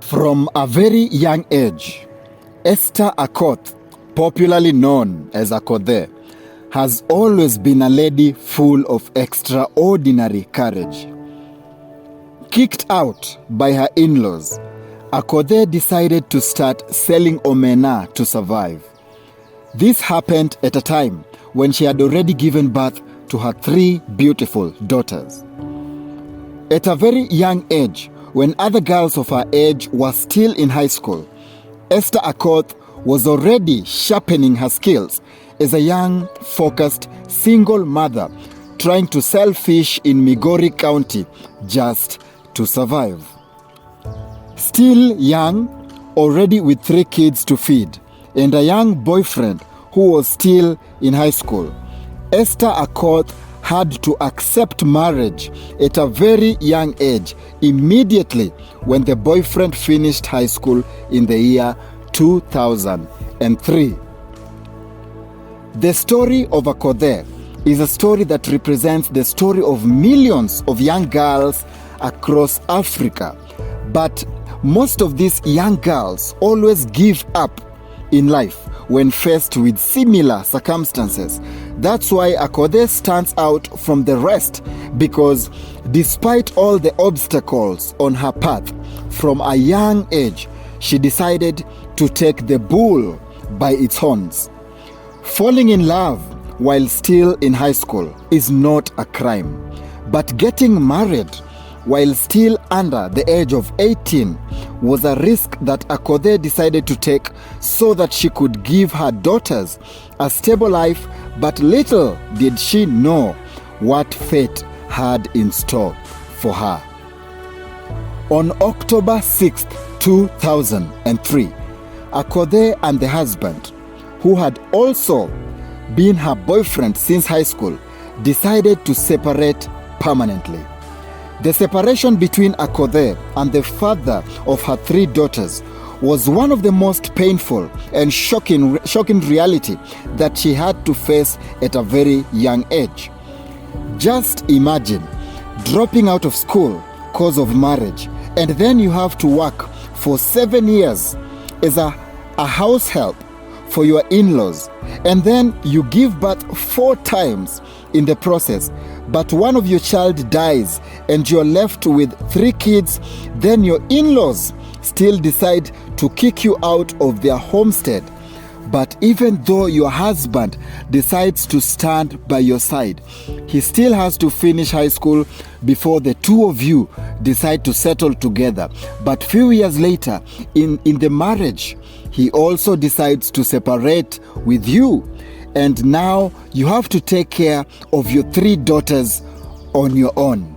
From a very young age, Esther Akothee, popularly known as Akothee, has always been a lady full of extraordinary courage. Kicked out by her in-laws, Akothee decided to start selling omena to survive. This happened at a time when she had already given birth to her 3 beautiful daughters. At a very young age, when other girls of her age were still in high school, Esther Akothee was already sharpening her skills as a young, focused, single mother trying to sell fish in Migori County just to survive. Still young, already with 3 kids to feed, and a young boyfriend who was still in high school, Esther Akothee had to accept marriage at a very young age, immediately when the boyfriend finished high school in the year 2003. The story of Akothee is a story that represents the story of millions of young girls across Africa. But most of these young girls always give up in life when faced with similar circumstances. That's why Akothee stands out from the rest, because despite all the obstacles on her path, from a young age, she decided to take the bull by its horns. Falling in love while still in high school is not a crime, but getting married while still under the age of 18 was a risk that Akothee decided to take so that she could give her daughters a stable life, but little did she know what fate had in store for her. On October 6th, 2003, Akothee and the husband, who had also been her boyfriend since high school, decided to separate permanently. The separation between Akothee and the father of her 3 daughters was one of the most painful and shocking reality that she had to face at a very young age. Just imagine dropping out of school cause of marriage, and then you have to work for 7 years as a house help for your in-laws, and then you give birth 4 times in the process, but one of your child dies and you're left with 3 kids. Then your in-laws still decide to kick you out of their homestead. But even though your husband decides to stand by your side, he still has to finish high school before the 2 of you decide to settle together. But few years later, in the marriage, he also decides to separate with you. And now you have to take care of your 3 daughters on your own.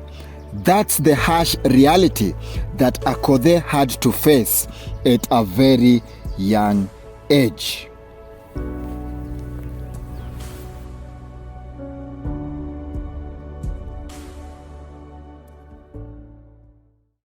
That's the harsh reality that Akothee had to face at a very young age.